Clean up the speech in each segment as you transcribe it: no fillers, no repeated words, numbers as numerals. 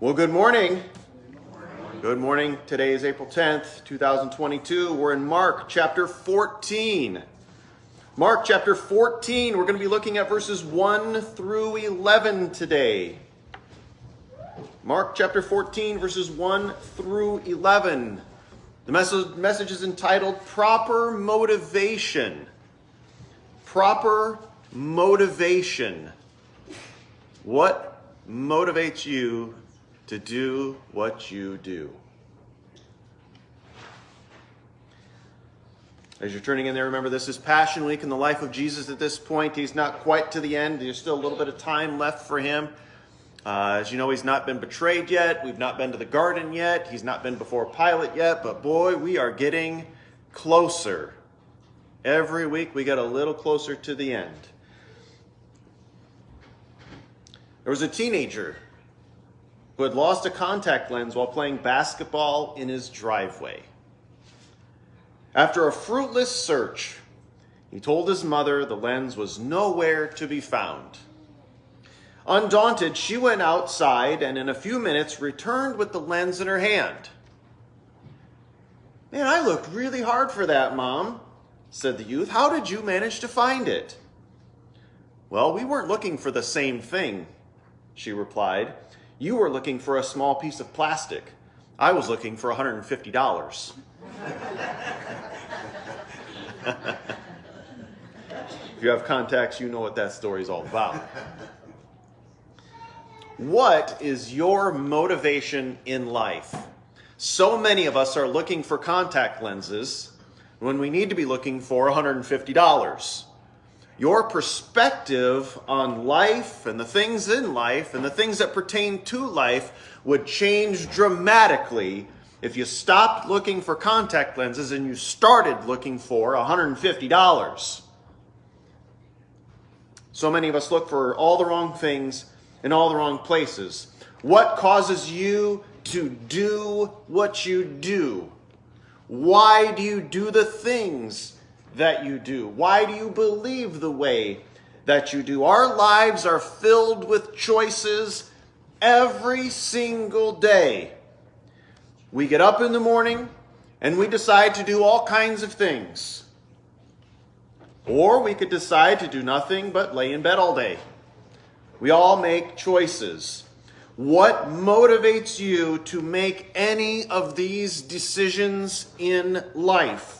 Well, good morning. Good morning. Today is April 10th, 2022. We're in Mark chapter 14. Mark chapter 14, we're going to be looking at verses 1 through 11 today. Mark chapter 14, verses 1 through 11. The message is entitled Proper Motivation. Proper motivation. What motivates you to do what you do? As you're turning in there, remember this is Passion Week in the life of Jesus at this point. He's not quite to the end. There's still a little bit of time left for him. As you know, he's not been betrayed yet. We've not been to the garden yet. He's not been before Pilate yet. But boy, we are getting closer. Every week we get a little closer to the end. There was a teenager who had lost a contact lens while playing basketball in his driveway. After a fruitless search, he told his mother the lens was nowhere to be found. Undaunted, she went outside and in a few minutes returned with the lens in her hand. "Man, I looked really hard for that, Mom," said the youth. "How did you manage to find it?" "Well, we weren't looking for the same thing," she replied. "You were looking for a small piece of plastic. I was looking for $150. If you have contacts, you know what that story is all about. What is your motivation in life? So many of us are looking for contact lenses when we need to be looking for $150. Your perspective on life and the things in life and the things that pertain to life would change dramatically if you stopped looking for contact lenses and you started looking for $150. So many of us look for all the wrong things in all the wrong places. What causes you to do what you do? Why do you do the things that you do? Why do you believe the way that you do? Our lives are filled with choices every single day. We get up in the morning and we decide to do all kinds of things. Or we could decide to do nothing but lay in bed all day. We all make choices. What motivates you to make any of these decisions in life?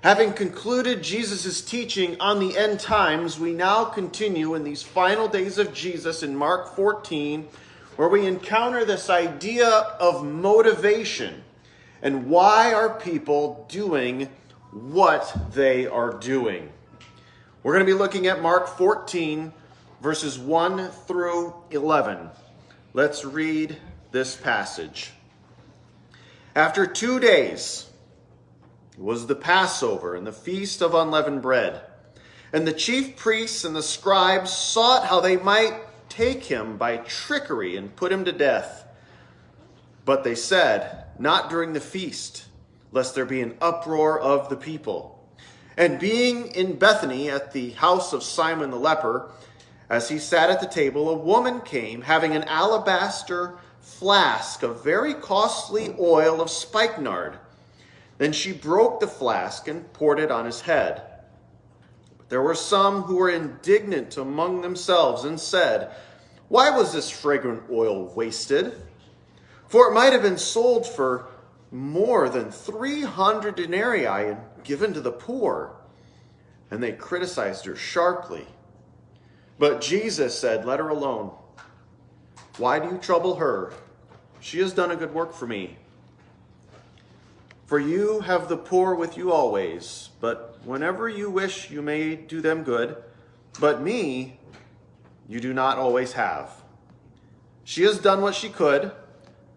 Having concluded Jesus' teaching on the end times, we now continue in these final days of Jesus in Mark 14, where we encounter this idea of motivation and why are people doing what they are doing. We're going to be looking at Mark 14, verses 1 through 11. Let's read this passage. After 2 days, it was the Passover and the Feast of Unleavened Bread. And the chief priests and the scribes sought how they might take him by trickery and put him to death. But they said, "Not during the feast, lest there be an uproar of the people." And being in Bethany at the house of Simon the leper, as he sat at the table, a woman came, having an alabaster flask of very costly oil of spikenard. Then she broke the flask and poured it on his head. But there were some who were indignant among themselves and said, "Why was this fragrant oil wasted? For it might have been sold for more than 300 denarii and given to the poor." And they criticized her sharply. But Jesus said, "Let her alone. Why do you trouble her? She has done a good work for me. For you have the poor with you always, but whenever you wish you may do them good. But me you do not always have. She has done what she could.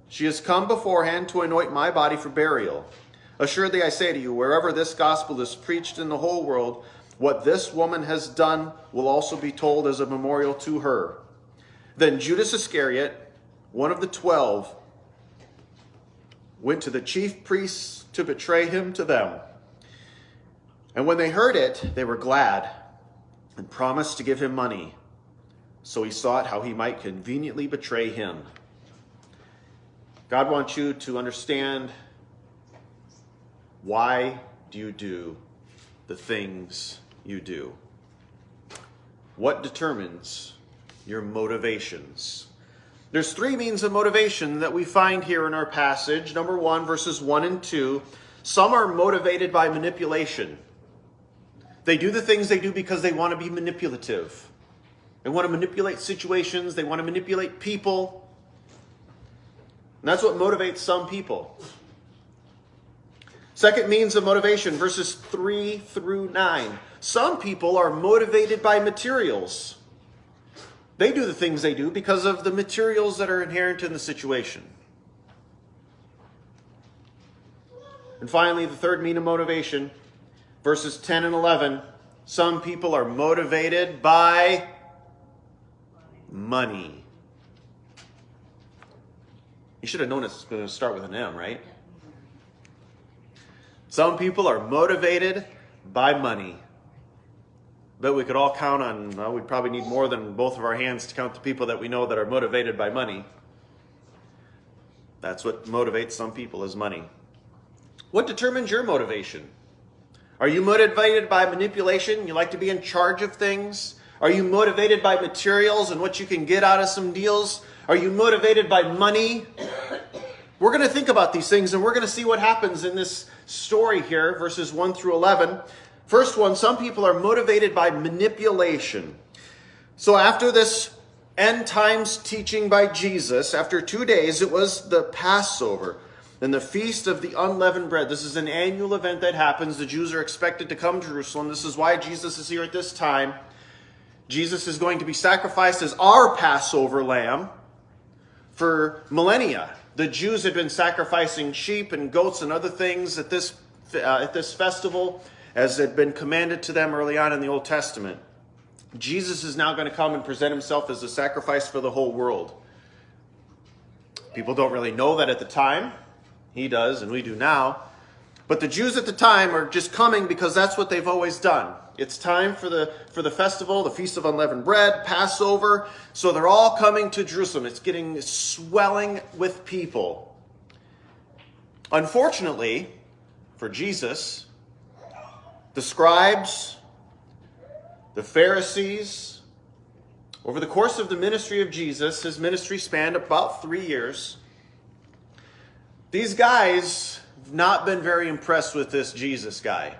She has come beforehand to anoint my body for burial. Assuredly I say to you, wherever this gospel is preached in the whole world, what this woman has done will also be told as a memorial to her." Then Judas Iscariot, one of the 12, went to the chief priests to betray him to them. And when they heard it, they were glad and promised to give him money. So he sought how he might conveniently betray him. God wants you to understand, why do you do the things you do? What determines your motivations? There's three means of motivation that we find here in our passage. Number 1, verses 1 and 2. Some are motivated by manipulation. They do the things they do because they want to be manipulative. They want to manipulate situations. They want to manipulate people. And that's what motivates some people. Second means of motivation, verses 3 through 9. Some people are motivated by materials. They do the things they do because of the materials that are inherent in the situation. And finally, the third mean of motivation, verses 10 and 11. Some people are motivated by money. You should have known it's going to start with an M, right? Some people are motivated by money. But we could all count on, well, we'd probably need more than both of our hands to count the people that we know that are motivated by money. That's what motivates some people, is money. What determines your motivation? Are you motivated by manipulation? You like to be in charge of things? Are you motivated by materials and what you can get out of some deals? Are you motivated by money? We're going to think about these things, and we're going to see what happens in this story here, verses 1 through 11. First one, some people are motivated by manipulation. So after this end times teaching by Jesus, after 2 days, it was the Passover and the Feast of the Unleavened Bread. This is an annual event that happens. The Jews are expected to come to Jerusalem. This is why Jesus is here at this time. Jesus is going to be sacrificed as our Passover lamb for millennia. The Jews had been sacrificing sheep and goats and other things at this festival, as had been commanded to them early on in the Old Testament. Jesus is now going to come and present himself as a sacrifice for the whole world. People don't really know that at the time. He does, and we do now. But the Jews at the time are just coming because that's what they've always done. It's time for the festival, the Feast of Unleavened Bread, Passover. So they're all coming to Jerusalem. It's getting swelling with people. Unfortunately, for Jesus, the scribes, the Pharisees, over the course of the ministry of Jesus, his ministry spanned about 3 years. These guys have not been very impressed with this Jesus guy.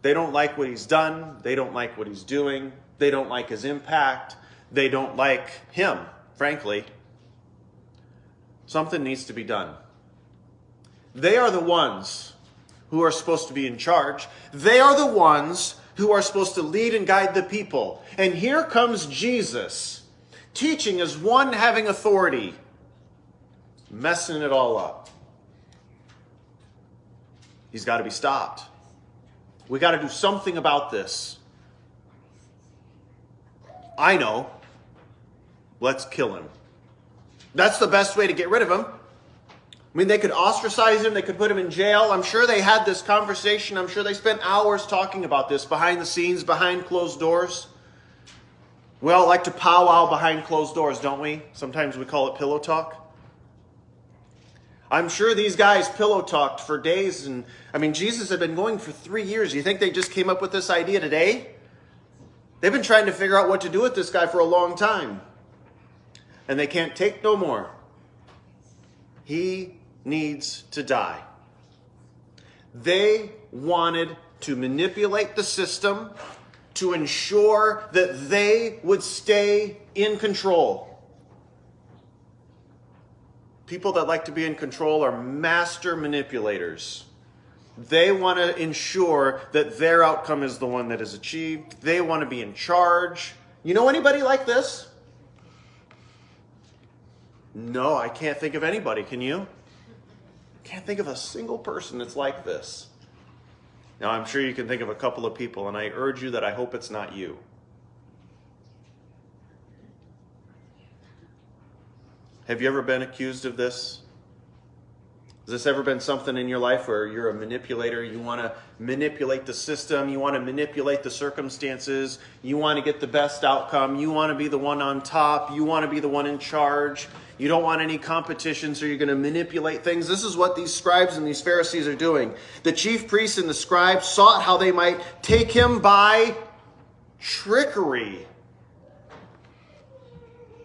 They don't like what he's done. They don't like what he's doing. They don't like his impact. They don't like him, frankly. Something needs to be done. They are the ones who are supposed to be in charge. They are the ones who are supposed to lead and guide the people. And here comes Jesus, teaching as one having authority, messing it all up. He's got to be stopped. We got to do something about this. I know. Let's kill him. That's the best way to get rid of him. I mean, they could ostracize him. They could put him in jail. I'm sure they had this conversation. I'm sure they spent hours talking about this behind the scenes, behind closed doors. We all like to powwow behind closed doors, don't we? Sometimes we call it pillow talk. I'm sure these guys pillow talked for days. And I mean, Jesus had been going for 3 years. You think they just came up with this idea today? They've been trying to figure out what to do with this guy for a long time. And they can't take no more. He needs to die. They wanted to manipulate the system to ensure that they would stay in control. People that like to be in control are master manipulators. They want to ensure that their outcome is the one that is achieved. They want to be in charge. You know anybody like this? No, I can't think of anybody. Can you? Can't think of a single person that's like this. Now, I'm sure you can think of a couple of people, and I urge you that I hope it's not you. Have you ever been accused of this? Has this ever been something in your life where you're a manipulator? You want to manipulate the system. You want to manipulate the circumstances. You want to get the best outcome. You want to be the one on top. You want to be the one in charge. You don't want any competition, so you're going to manipulate things. This is what these scribes and these Pharisees are doing. The chief priests and the scribes sought how they might take him by trickery.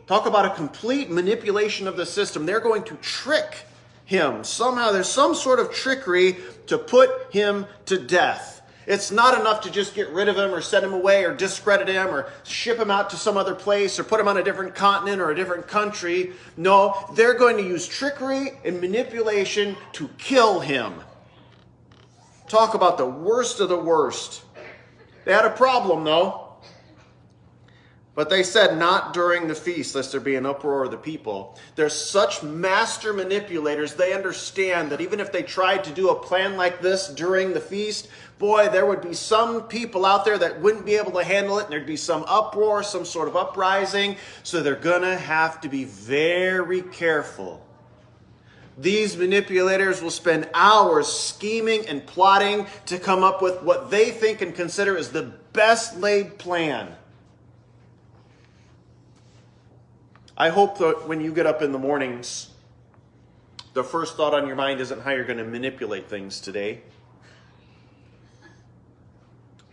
Talk about a complete manipulation of the system. They're going to trick him. Somehow there's some sort of trickery to put him to death. It's not enough to just get rid of him or send him away or discredit him or ship him out to some other place or put him on a different continent or a different country. No, they're going to use trickery and manipulation to kill him. Talk about the worst of the worst. They had a problem though. But they said, not during the feast, lest there be an uproar of the people. They're such master manipulators, they understand that even if they tried to do a plan like this during the feast, boy, there would be some people out there that wouldn't be able to handle it, and there'd be some uproar, some sort of uprising. So they're going to have to be very careful. These manipulators will spend hours scheming and plotting to come up with what they think and consider is the best laid plan. I hope that when you get up in the mornings, the first thought on your mind isn't how you're going to manipulate things today.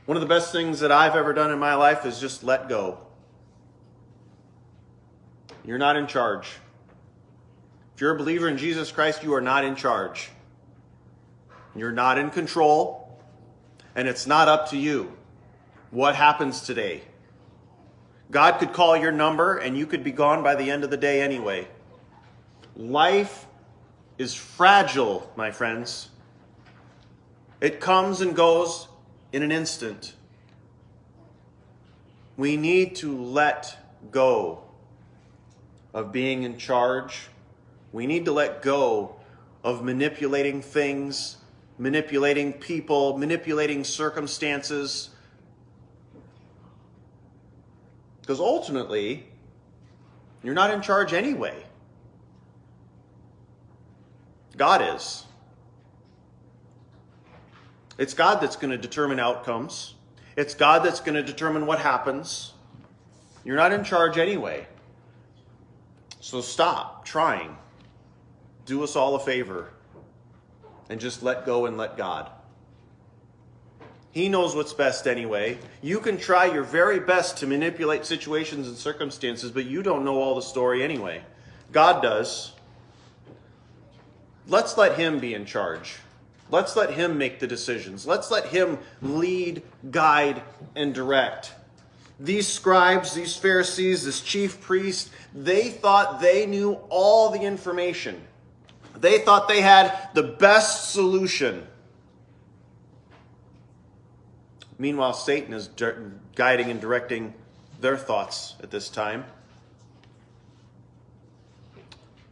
One of the best things that I've ever done in my life is just let go. You're not in charge. If you're a believer in Jesus Christ, you are not in charge. You're not in control, and it's not up to you what happens today. God could call your number and you could be gone by the end of the day anyway. Life is fragile, my friends. It comes and goes in an instant. We need to let go of being in charge. We need to let go of manipulating things, manipulating people, manipulating circumstances. Because ultimately, you're not in charge anyway. God is. It's God that's going to determine outcomes. It's God that's going to determine what happens. You're not in charge anyway. So stop trying. Do us all a favor. And just let go and let God. He knows what's best anyway. You can try your very best to manipulate situations and circumstances, but you don't know all the story anyway. God does. Let's let Him be in charge. Let's let Him make the decisions. Let's let Him lead, guide, and direct. These scribes, these Pharisees, this chief priest, they thought they knew all the information. They thought they had the best solution. Meanwhile, Satan is guiding and directing their thoughts at this time.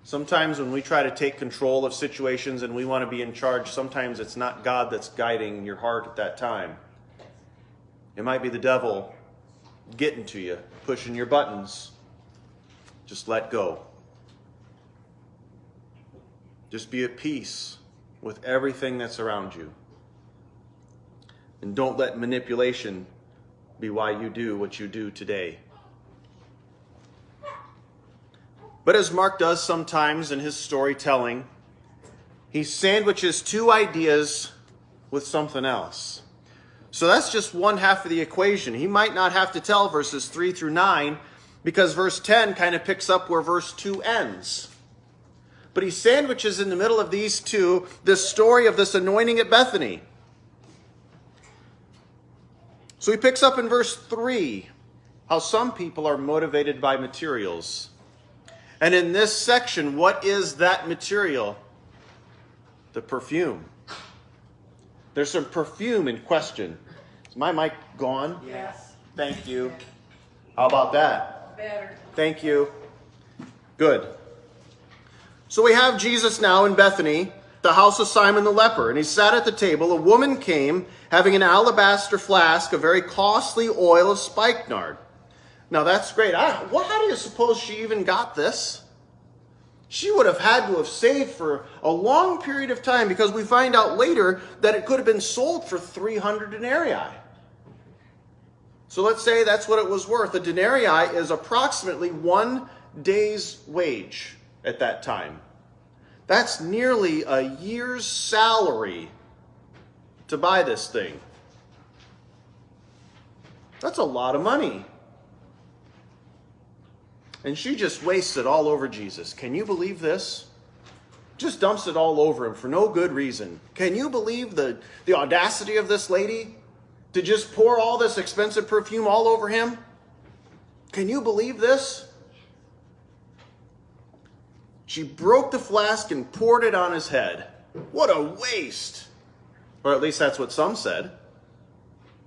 Sometimes when we try to take control of situations and we want to be in charge, sometimes it's not God that's guiding your heart at that time. It might be the devil getting to you, pushing your buttons. Just let go. Just be at peace with everything that's around you. And don't let manipulation be why you do what you do today. But as Mark does sometimes in his storytelling, he sandwiches two ideas with something else. So that's just one half of the equation. He might not have to tell verses 3 through 9 because verse 10 kind of picks up where verse 2 ends. But he sandwiches in the middle of these two this story of this anointing at Bethany. So he picks up in verse 3 how some people are motivated by materials. And in this section, what is that material? The perfume. There's some perfume in question. Is my mic gone? Yes. Thank you. How about that? Better. Thank you. Good. So we have Jesus now in Bethany, the house of Simon the leper, and he sat at the table. A woman came having an alabaster flask of very costly oil of spikenard. Now that's great. How do you suppose she even got this? She would have had to have saved for a long period of time, because we find out later that it could have been sold for 300 denarii. So let's say that's what it was worth. A denarii is approximately 1 day's wage at that time. That's nearly a year's salary to buy this thing. That's a lot of money. And she just wastes it all over Jesus. Can you believe this? Just dumps it all over him for no good reason. Can you believe the audacity of this lady to just pour all this expensive perfume all over him? Can you believe this? She broke the flask and poured it on his head. What a waste! Or at least that's what some said.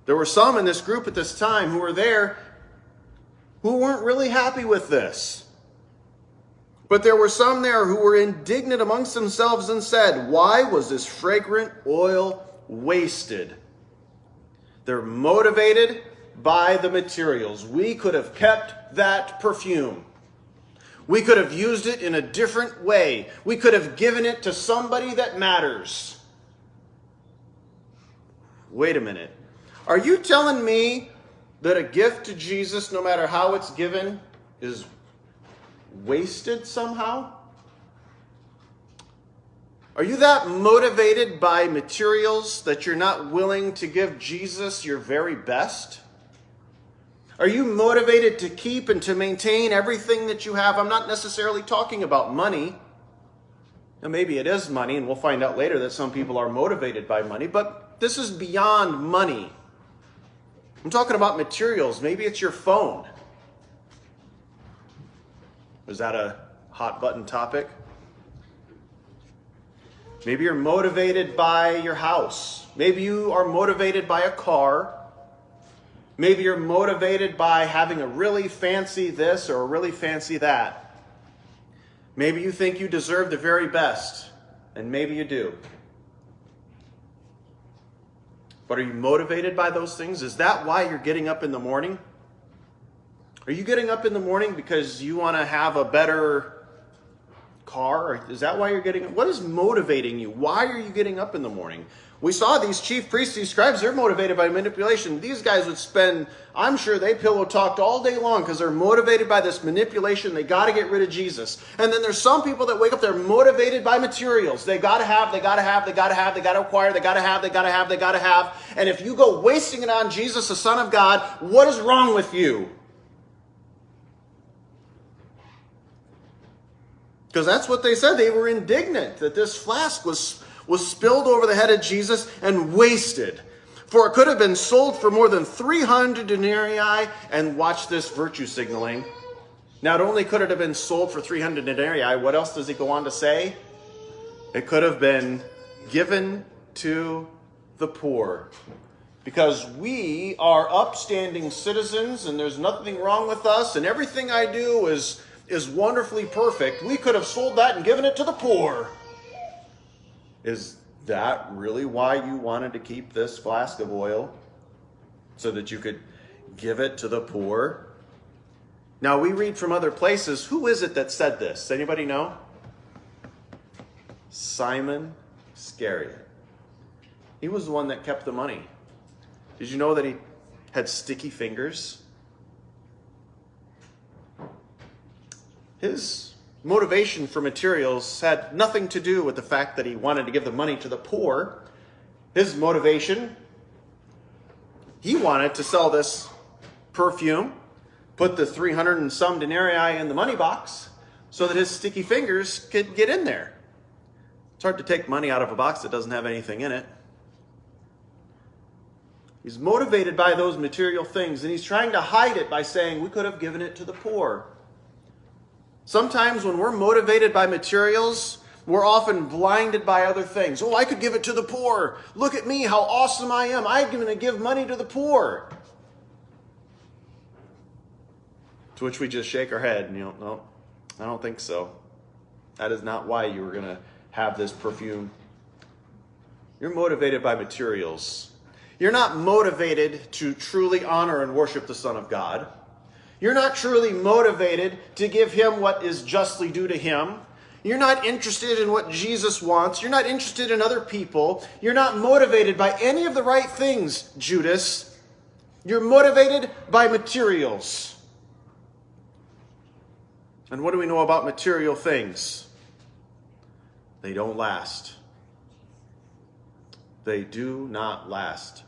There were some in this group at this time who were there who weren't really happy with this. But there were some there who were indignant amongst themselves and said, "Why was this fragrant oil wasted?" They're motivated by the materials. We could have kept that perfume. We could have used it in a different way. We could have given it to somebody that matters. Wait a minute. Are you telling me that a gift to Jesus, no matter how it's given, is wasted somehow? Are you that motivated by materials that you're not willing to give Jesus your very best? Are you motivated to keep and to maintain everything that you have? I'm not necessarily talking about money. Now, maybe it is money, and we'll find out later that some people are motivated by money, but this is beyond money. I'm talking about materials. Maybe it's your phone. Is that a hot button topic? Maybe you're motivated by your house. Maybe you are motivated by a car. Maybe you're motivated by having a really fancy this or a really fancy that. Maybe you think you deserve the very best, and maybe you do. But are you motivated by those things? Is that why you're getting up in the morning? Are you getting up in the morning because you want to have a better car? Or is that why you're getting up? What is motivating you? Why are you getting up in the morning? We saw these chief priests, these scribes, they're motivated by manipulation. These guys would spend, I'm sure they pillow talked all day long because they're motivated by this manipulation. They got to get rid of Jesus. And then there's some people that wake up, they're motivated by materials. They got to have, they got to have, they got to have, they got to acquire, they got to have, they got to have, they got to have. And if you go wasting it on Jesus, the Son of God, what is wrong with you? Because that's what they said. They were indignant that this flask was spilled over the head of Jesus and wasted. For it could have been sold for more than 300 denarii. And watch this virtue signaling. Not only could it have been sold for 300 denarii, what else does he go on to say? It could have been given to the poor. Because we are upstanding citizens and there's nothing wrong with us and everything I do is wonderfully perfect. We could have sold that and given it to the poor. Is that really why you wanted to keep this flask of oil? So that you could give it to the poor? Now we read from other places. Who is it that said this? Anybody know? Simon Iscariot. He was the one that kept the money. Did you know that he had sticky fingers? His motivation for materials had nothing to do with the fact that he wanted to give the money to the poor. His motivation, he wanted to sell this perfume, put the 300 and some denarii in the money box so that his sticky fingers could get in there. It's hard to take money out of a box that doesn't have anything in it. He's motivated by those material things, and he's trying to hide it by saying we could have given it to the poor. Sometimes when we're motivated by materials, we're often blinded by other things. Oh, I could give it to the poor. Look at me, how awesome I am. I'm going to give money to the poor. To which we just shake our head and no, I don't think so. That is not why you were going to have this perfume. You're motivated by materials. You're not motivated to truly honor and worship the Son of God. You're not truly motivated to give him what is justly due to him. You're not interested in what Jesus wants. You're not interested in other people. You're not motivated by any of the right things, Judas. You're motivated by materials. And what do we know about material things? They don't last. They do not last.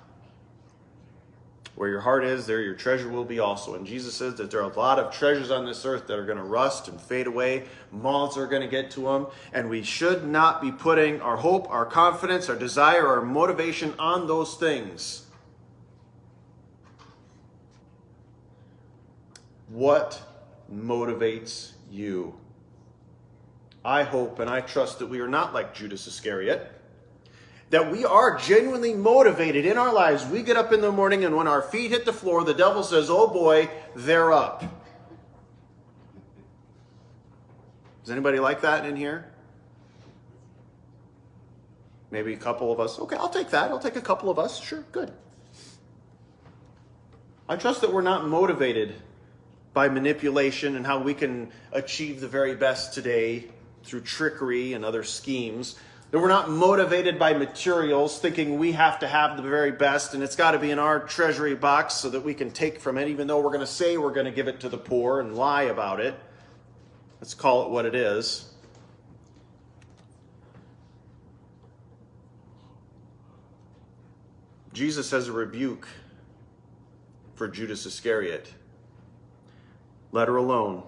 Where your heart is, there your treasure will be also. And Jesus says that there are a lot of treasures on this earth that are going to rust and fade away. Moths are going to get to them. And we should not be putting our hope, our confidence, our desire, our motivation on those things. What motivates you? I hope and I trust that we are not like Judas Iscariot. That we are genuinely motivated in our lives. We get up in the morning and when our feet hit the floor, the devil says, oh boy, they're up. Is anybody like that in here? Maybe a couple of us. Okay, I'll take that. I'll take a couple of us. Sure, good. I trust that we're not motivated by manipulation and how we can achieve the very best today through trickery and other schemes. That we're not motivated by materials, thinking we have to have the very best and it's got to be in our treasury box so that we can take from it, even though we're going to say we're going to give it to the poor and lie about it. Let's call it what it is. Jesus has a rebuke for Judas Iscariot. Let her alone.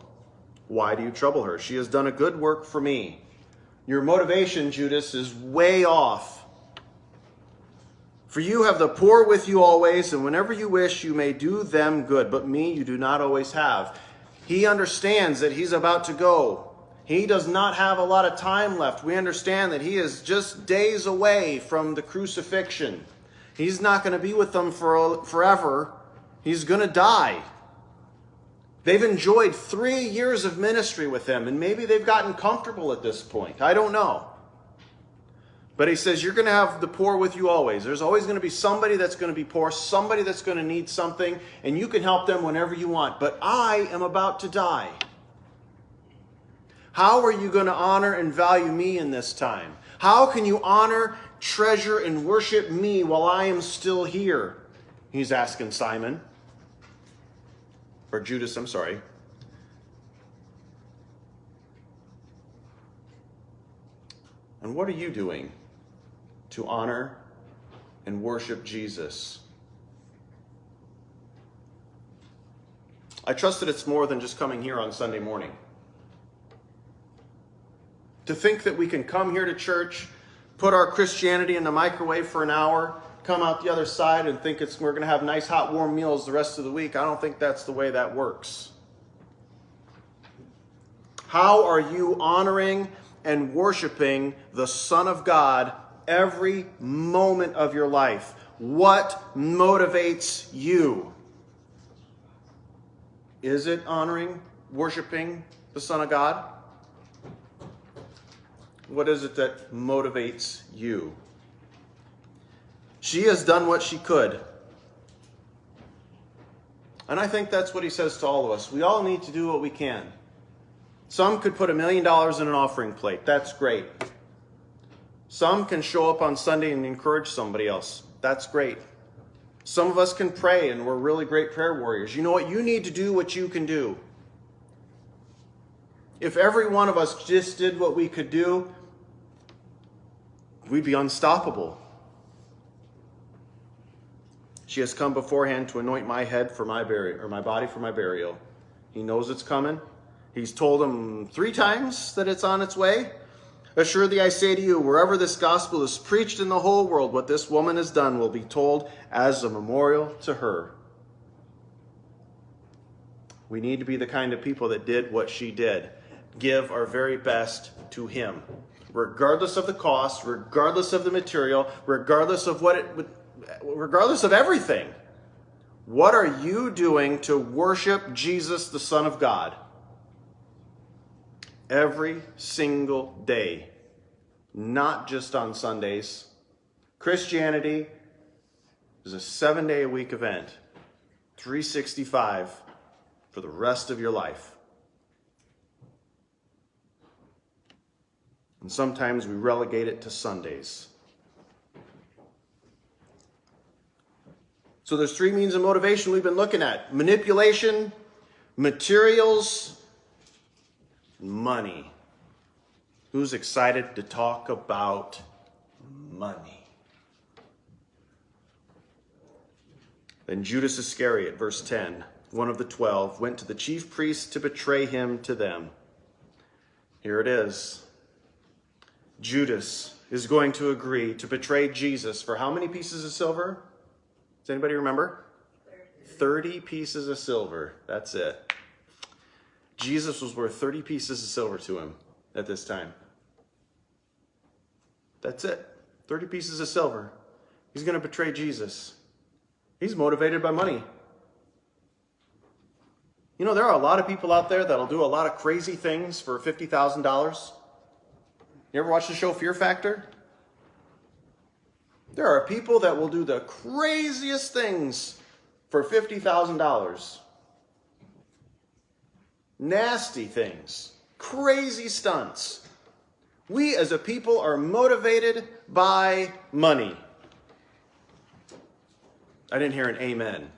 Why do you trouble her? She has done a good work for me. Your motivation, Judas, is way off. For you have the poor with you always, and whenever you wish, you may do them good. But me you do not always have. He understands that he's about to go. He does not have a lot of time left. We understand that he is just days away from the crucifixion. He's not going to be with them forever. He's going to die. They've enjoyed 3 years of ministry with him, and maybe they've gotten comfortable at this point. I don't know. But he says, you're going to have the poor with you always. There's always going to be somebody that's going to be poor, somebody that's going to need something, and you can help them whenever you want. But I am about to die. How are you going to honor and value me in this time? How can you honor, treasure, and worship me while I am still here? He's asking Simon. Or Judas, I'm sorry. And what are you doing to honor and worship Jesus? I trust that it's more than just coming here on Sunday morning. To think that we can come here to church, put our Christianity in the microwave for an hour, come out the other side and think we're going to have nice hot warm meals the rest of the week. I don't think that's the way that works. How are you honoring and worshiping the Son of God every moment of your life? What motivates you? Is it honoring, worshiping the Son of God? What is it that motivates you? She has done what she could. And I think that's what he says to all of us. We all need to do what we can. Some could put $1 million in an offering plate. That's great. Some can show up on Sunday and encourage somebody else. That's great. Some of us can pray and we're really great prayer warriors. You know what? You need to do what you can do. If every one of us just did what we could do, we'd be unstoppable. She has come beforehand to anoint my head for my burial, or my body for my burial. He knows it's coming. He's told him 3 times that it's on its way. Assuredly, I say to you, wherever this gospel is preached in the whole world, what this woman has done will be told as a memorial to her. We need to be the kind of people that did what she did. Give our very best to him. Regardless of the cost, regardless of the material, regardless of regardless of everything. What are you doing to worship Jesus, the Son of God? Every single day. Not just on Sundays. Christianity is a 7-day-a-week event. 365 for the rest of your life. And sometimes we relegate it to Sundays. So there's three means of motivation we've been looking at: manipulation, materials, money. Who's excited to talk about money? Then Judas Iscariot, verse 10, one of the 12, went to the chief priests to betray him to them. Here it is. Judas is going to agree to betray Jesus for how many pieces of silver? Does anybody remember? 30 pieces of silver. That's it. Jesus was worth 30 pieces of silver to him at this time. That's it. 30 pieces of silver. He's going to betray Jesus. He's motivated by money. You know, there are a lot of people out there that'll do a lot of crazy things for $50,000. You ever watch the show Fear Factor? There are people that will do the craziest things for $50,000. Nasty things. Crazy stunts. We as a people are motivated by money. I didn't hear an amen.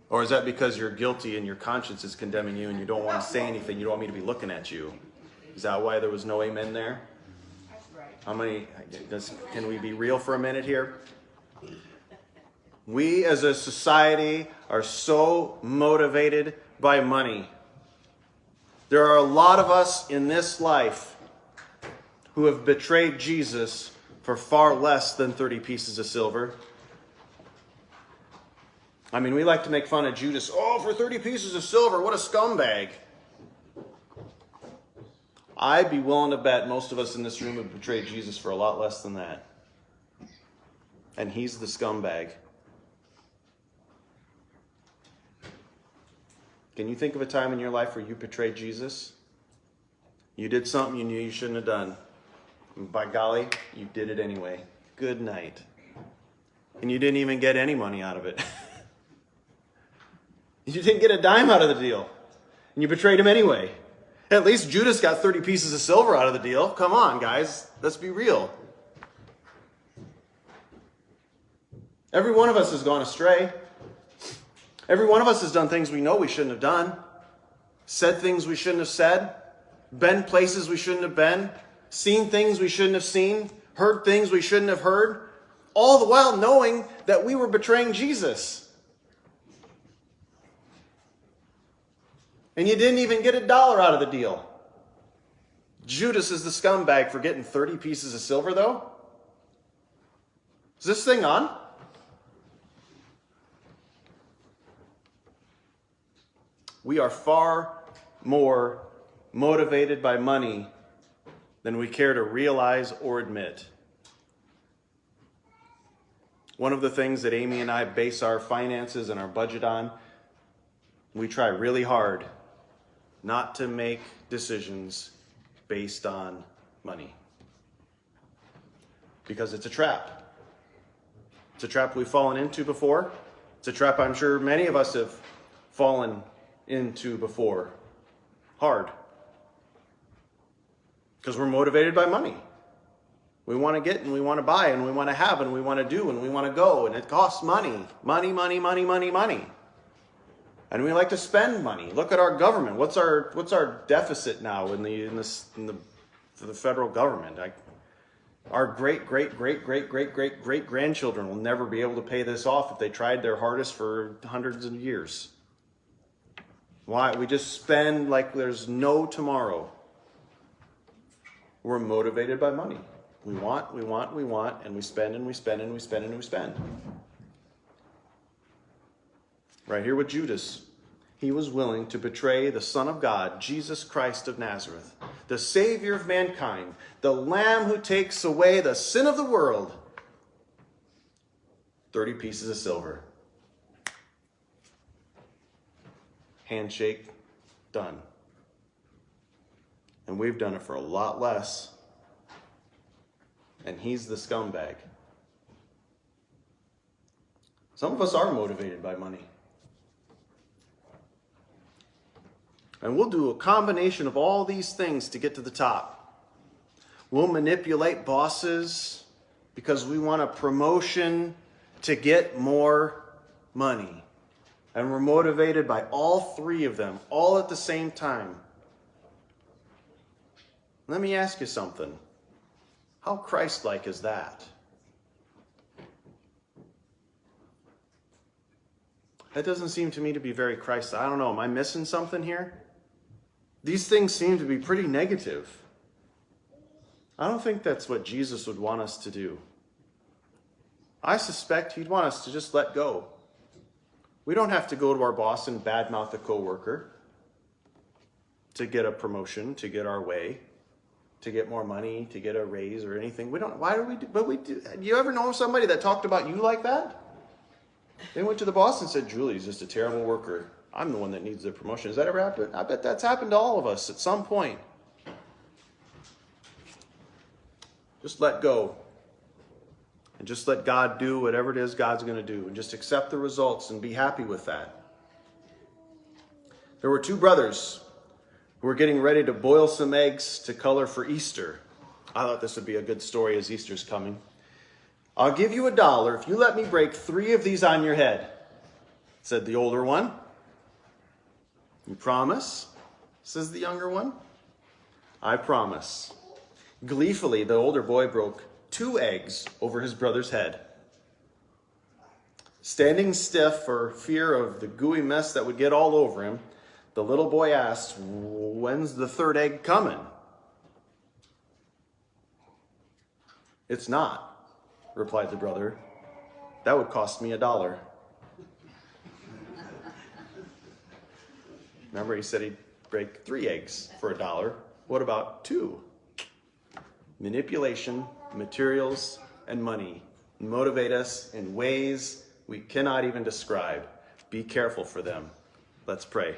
Or is that because you're guilty and your conscience is condemning you and you don't want to say anything? You don't want me to be looking at you? Is that why there was no amen there? How many? Can we be real for a minute here? We as a society are so motivated by money. There are a lot of us in this life who have betrayed Jesus for far less than 30 pieces of silver. I mean, we like to make fun of Judas. Oh, for 30 pieces of silver, what a scumbag. I'd be willing to bet most of us in this room have betrayed Jesus for a lot less than that. And he's the scumbag. Can you think of a time in your life where you betrayed Jesus? You did something you knew you shouldn't have done. And by golly, you did it anyway. Good night. And you didn't even get any money out of it. You didn't get a dime out of the deal. And you betrayed him anyway. At least Judas got 30 pieces of silver out of the deal. Come on, guys. Let's be real. Every one of us has gone astray. Every one of us has done things we know we shouldn't have done. Said things we shouldn't have said. Been places we shouldn't have been. Seen things we shouldn't have seen. Heard things we shouldn't have heard. All the while knowing that we were betraying Jesus. And you didn't even get $1 out of the deal. Judas is the scumbag for getting 30 pieces of silver, though. Is this thing on? We are far more motivated by money than we care to realize or admit. One of the things that Amy and I base our finances and our budget on, we try really hard not to make decisions based on money. Because it's a trap. It's a trap we've fallen into before. It's a trap I'm sure many of us have fallen into before. Hard. Because we're motivated by money. We want to get and we want to buy and we want to have and we want to do and we want to go, and it costs money. Money, money, money, money, money. And we like to spend money. Look at our government. What's our deficit now for the federal government? Our great grandchildren will never be able to pay this off if they tried their hardest for hundreds of years. Why? We just spend like there's no tomorrow. We're motivated by money. We want, and we spend and we spend and we spend and we spend. Right here with Judas. He was willing to betray the Son of God, Jesus Christ of Nazareth, the Savior of mankind, the Lamb who takes away the sin of the world. 30 pieces of silver. Handshake, done. And we've done it for a lot less. And he's the scumbag. Some of us are motivated by money. And we'll do a combination of all these things to get to the top. We'll manipulate bosses because we want a promotion to get more money. And we're motivated by all three of them, all at the same time. Let me ask you something. How Christ-like is that? That doesn't seem to me to be very Christ-like. I don't know, am I missing something here? These things seem to be pretty negative. I don't think that's what Jesus would want us to do. I suspect he'd want us to just let go. We don't have to go to our boss and badmouth a coworker to get a promotion, to get our way, to get more money, to get a raise or anything. We don't. Why do we do? But we do. You ever know somebody that talked about you like that? They went to the boss and said, "Julie's just a terrible worker. I'm the one that needs the promotion." Has that ever happened? I bet that's happened to all of us at some point. Just let go. And just let God do whatever it is God's going to do. And just accept the results and be happy with that. There were two brothers who were getting ready to boil some eggs to color for Easter. I thought this would be a good story as Easter's coming. "I'll give you $1 if you let me break 3 of these on your head," said the older one. "You promise?" says the younger one. "I promise." Gleefully, the older boy broke 2 eggs over his brother's head. Standing stiff for fear of the gooey mess that would get all over him, the little boy asked, "When's the 3rd egg coming?" "It's not," replied the brother. "That would cost me $1. Remember, he said he'd break 3 eggs for $1. What about 2? Manipulation, materials, and money motivate us in ways we cannot even describe. Be careful for them. Let's pray.